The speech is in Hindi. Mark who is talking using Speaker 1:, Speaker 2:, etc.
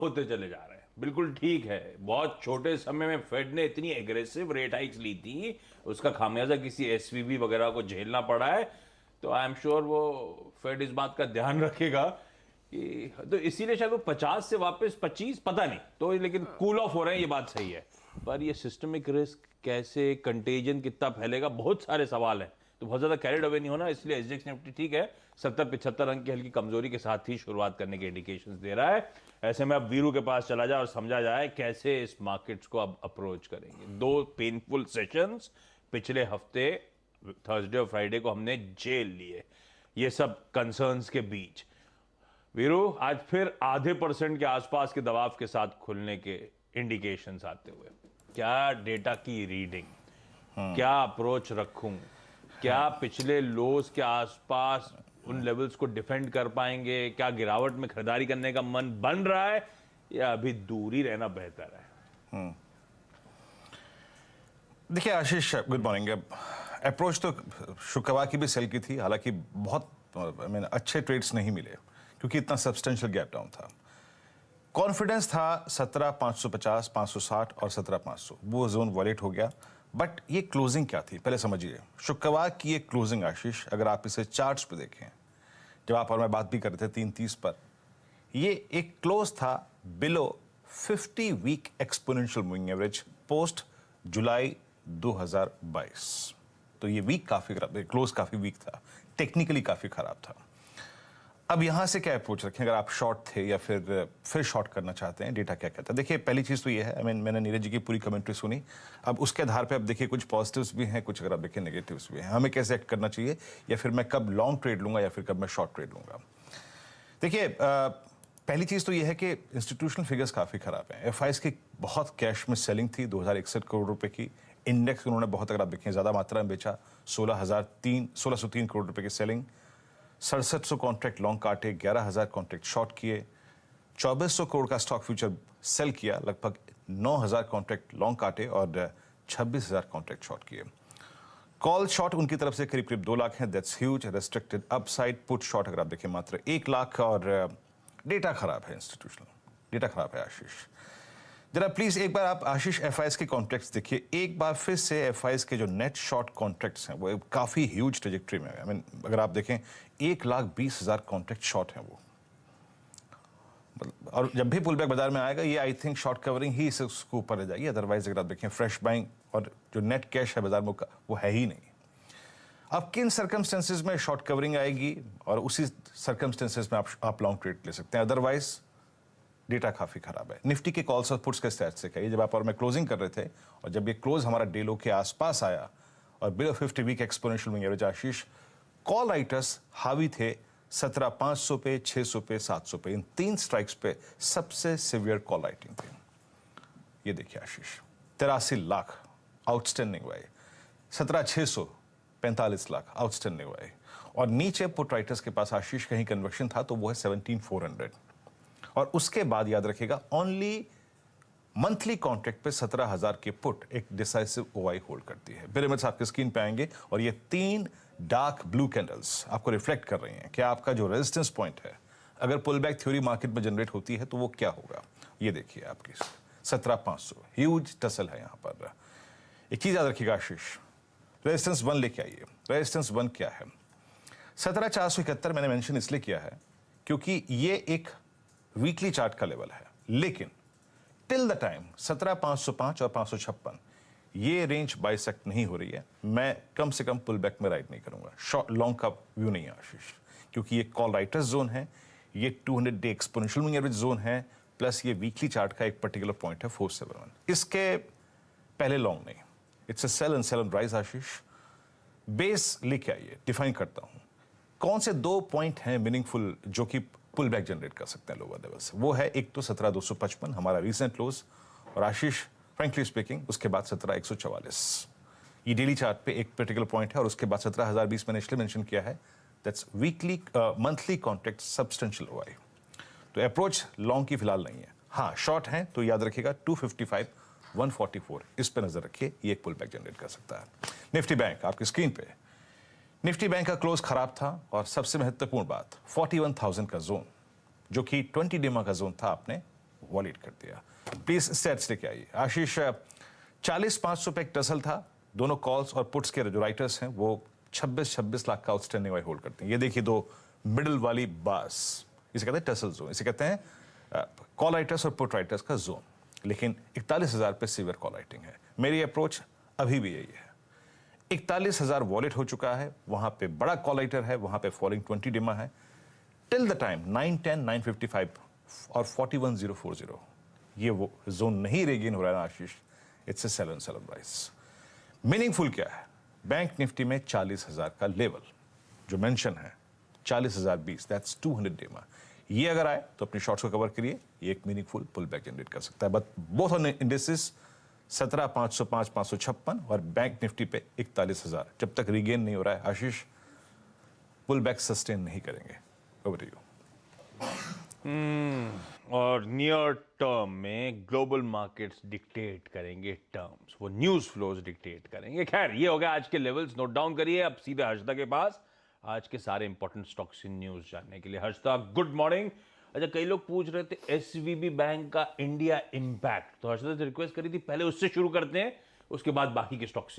Speaker 1: होते चले जा रहे हैं। बिल्कुल ठीक है, बहुत छोटे समय में फेड ने इतनी एग्रेसिव रेट हाइक्स ली थी, उसका खामियाजा किसी एसवीबी वगैरह को झेलना पड़ा है। तो आई एम श्योर वो फेड इस बात का ध्यान रखेगा कि, तो इसीलिए शायद वो 50 से वापस 25, पता नहीं तो, लेकिन कूल ऑफ हो रहे हैं, ये बात सही है। पर ये सिस्टमिक रिस्क कैसे, कंटेजन कितना फैलेगा, बहुत सारे सवाल हैं। तो बहुत ज्यादा कैरिड अवे नहीं होना, इसलिए एसजीएक्स निफ्टी ठीक है 70-75 अंक की हल्की कमजोरी के साथ ही शुरुआत करने के इंडिकेशंस दे रहा है। ऐसे में अब वीरू के पास चला जाए और समझा जाए कैसे इस मार्केट्स को अब अप्रोच करेंगे। दो पेनफुल सेशंस पिछले हफ्ते थर्सडे और फ्राइडे को हमने झेल लिए, ये सब कंसर्न्स के बीच। वीरू, आज फिर आधे % के आसपास के दबाव के साथ खुलने के इंडिकेशंस आते हुए, क्या डेटा की रीडिंग, क्या अप्रोच रखूं, क्या पिछले लोज के आसपास उन लेवल्स को डिफेंड कर पाएंगे, क्या गिरावट में खरीदारी करने का मन बन रहा है, या अभी दूरी रहना बेहतर है?
Speaker 2: देखिए आशीष, गुड मॉर्निंग। अप्रोच तो शुक्रवार की भी सेल की थी, हालांकि बहुत अच्छे ट्रेड्स नहीं मिले क्योंकि इतना सब्सटेंशियल गैप डाउन था। कॉन्फिडेंस था 17,550, 560 और 17,500, वो जोन वॉलेट हो गया। बट ये क्लोजिंग क्या थी पहले समझिए। शुक्रवार की ये क्लोजिंग आशीष, अगर आप इसे चार्ट्स पे देखें, जब आप और मैं बात भी कर रहे थे 3:30 पर, ये एक क्लोज था below 50 week exponential moving average post July 2022। तो ये वीक काफी खराब, क्लोज काफी वीक था, टेक्निकली काफी खराब था। अब यहां से क्या अप्रोच रखें अगर आप शॉर्ट थे या फिर शॉर्ट करना चाहते हैं, डेटा क्या कहता है? देखिए पहली चीज तो ये है, मैंने नीरज जी की पूरी कमेंट्री सुनी, अब उसके आधार पे अब देखिए कुछ पॉजिटिव्स भी हैं, कुछ अगर आप देखिए नेगेटिव्स भी हैं। हमें कैसे एक्ट करना चाहिए, या फिर मैं कब लॉन्ग ट्रेड लूंगा या फिर कब मैं शॉर्ट ट्रेड लूंगा। देखिए पहली चीज तो ये है कि इंस्टीट्यूशनल फिगर्स काफी खराब हैं। एफआईज की बहुत कैश में सेलिंग थी, 2061 करोड़ रुपए की। इंडेक्स उन्होंने बहुत, अगर आप देखें, ज्यादा मात्रा में बेचा, 1603 करोड़ रुपए की सेलिंग। 6700 कॉन्ट्रैक्ट लॉन्ग काटे, 11,000 कॉन्ट्रैक्ट शॉर्ट किए, 2400 करोड़ का स्टॉक फ्यूचर सेल किया, लगभग 9,000 कॉन्ट्रैक्ट लॉन्ग काटे और 26,000 कॉन्ट्रैक्ट शॉर्ट किए। कॉल शॉर्ट उनकी तरफ से करीब करीब 2 लाख है, that's huge. Restricted upside put short अगर आप देखें मात्र 1 लाख। और डेटा खराब है, इंस्टीट्यूशनल डेटा खराब है आशीष। जरा प्लीज एक बार आप आशीष एफआईएस के कॉन्ट्रैक्ट्स देखिए एक बार फिर से। एफआईएस के जो नेट शॉर्ट कॉन्ट्रैक्ट्स हैं वो काफी ह्यूज ट्रेजेक्ट्री में है। अगर आप देखें 1,20,000 कॉन्ट्रैक्ट शॉर्ट हैं वो। और जब भी पुल बैक बाजार में आएगा, ये आई थिंक शॉर्ट कवरिंग ही इसको ऊपर ले जाएगी। अदरवाइज अगर आप देखें फ्रेश बाइंग और जो नेट कैश है बाजार में वो है ही नहीं। अब किन सर्कमस्टेंसेज में शॉर्ट कवरिंग आएगी और उसी सर्कमस्टेंसेज में आप लॉन्ग ट्रेड ले सकते हैं। अदरवाइज डेटा काफी खराब है। निफ्टी के कॉल्स और पुट्स के स्टैटिस्टिक्स है, जब आप और मैं क्लोजिंग कर रहे थे और जब ये क्लोज हमारा डे लो के आसपास आया और below 50 week exponential moving average Ashish, call writers हावी थे 17,500 पे, 600 पे, 700 पे। इन 3 स्ट्राइक्स पे सबसे सिवियर कॉल राइटिंग थी। ये देखिए आशीष, 83 लाख आउटस्टैंडिंग वाई, 17,600, 45 लाख आउटस्टैंडिंग वाई। और नीचे पुट राइटर्स के पास आशीष कहीं कन्वर्शन था तो वो है 17,400। और उसके बाद याद रखिएगा ओनली मंथली कॉन्ट्रैक्ट पे 17,000 के पुट एक डिसाइसिव ओआई होल्ड करती है। पिरामिड्स आपके स्क्रीन पे आएंगे और ये 3 डार्क ब्लू कैंडल्स आपको रिफ्लेक्ट कर रही हैं कि आपका जो रेजिस्टेंस पॉइंट है, अगर पुल बैक थ्योरी मार्केट में जनरेट होती है तो वो क्या होगा। ये देखिए आपकी 17,500 ह्यूज टसल है यहां पर। एक चीज याद रखिएगा आशीष, रेजिस्टेंस 1 लेके आइए। रेजिस्टेंस 1 क्या है? 17,471 मैंने मेंशन इसलिए किया है क्योंकि ये एक वीकली चार्ट का लेवल है, लेकिन टिल द टाइम 17,505 और 556 ये रेंज बाइसेक्ट नहीं हो रही है, मैं कम से कम पुल बैक में राइड नहीं करूंगा। शॉर्ट लॉन्ग का व्यू नहीं है आशीष, क्योंकि ये कॉल राइटर्स जोन है, ये 200 day exponential moving average zone है, प्लस ये वीकली चार्ट का एक पर्टिकुलर पॉइंट है 471। इसके पहले लॉन्ग नहीं, it's a sell and rise Ashish. Base लेके आइए, डिफाइन करता हूं कौन से 2 पॉइंट हैं मीनिंगफुल जो कि पुल बैक जनरेट कर सकते हैं लोअर लेवल से। वो है एक तो 17,255 हमारा रीसेंट क्लोज, और आशीष फ्रेंकली स्पीकिंग उसके बाद 17,144। ये डेली चार्ट पे एक पर्टिकुलर पॉइंट है, और उसके बाद 17,020 मैंने इसलिए मेंशन किया है, that's weekly monthly contract substantial OI. तो अप्रोच लॉन्ग की फिलहाल नहीं है। हाँ शॉर्ट है तो याद रखिएगा 255, 144 इस पे नजर रखिए, ये एक पुल बैक जनरेट कर सकता है। निफ्टी बैंक आपकी स्क्रीन पे, निफ्टी बैंक का क्लोज खराब था, और सबसे महत्वपूर्ण बात 41,000 का जोन जो कि 20 डेमा का जोन था, आपने वॉलिड कर दिया। प्लीज स्टेट्स लेके आइए आशीष। 40,500 पे एक टसल था, दोनों कॉल्स और पुट्स के जो राइटर्स हैं वो 26 लाख का आउटस्टैंडिंग वाई होल्ड करते हैं। ये देखिए दो मिडिल वाली बास, इसे कहते हैं टसल जोन, इसे कहते हैं कॉल राइटर्स और पुट राइटर्स का जोन। लेकिन 41,000 पे सीवियर कॉल राइटिंग है। मेरी अप्रोच अभी भी यही है। 41,000 वॉलेट हो चुका है, वहां पे बड़ा कॉल राइटर है, वहां पे फॉलोइंग 20 डिमा है। टिल द टाइम 910, 955 और 41,040 ये वो जोन नहीं रेगेन हो रहा है ना Ashish, it's a sell and sell rise. Meaningful क्या है? बैंक निफ्टी में 40,000 का लेवल जो मेंशन है 40,020, दैट्स 200 डिमा। ये अगर आए तो अपनी शॉर्ट्स को कवर करिए, ये एक मीनिंगफुल पुल बैक जनरेट कर सकता है। बट बोथ ऑन इंडिसेस 17,505, 556 और बैंक निफ्टी पे 41,000 जब तक रिगेन नहीं हो रहा है आशीष, पुल बैक सस्टेन नहीं करेंगे। Over to you.
Speaker 1: और नियर टर्म में ग्लोबल मार्केट्स डिक्टेट करेंगे टर्म्स, वो न्यूज फ्लोज डिक्टेट करेंगे। खैर ये हो गया आज के लेवल्स, नोट डाउन करिए। अब सीधे हर्षदा के पास आज के सारे इंपॉर्टेंट स्टॉक्स इन न्यूज जानने के लिए। Harshada good morning. अच्छा, कई लोग पूछ रहे थे एसवीबी बैंक का इंडिया इंपैक्ट, तो हर्षदा से रिक्वेस्ट करी थी पहले उससे शुरू करते हैं, उसके बाद बाकी के स्टॉक्स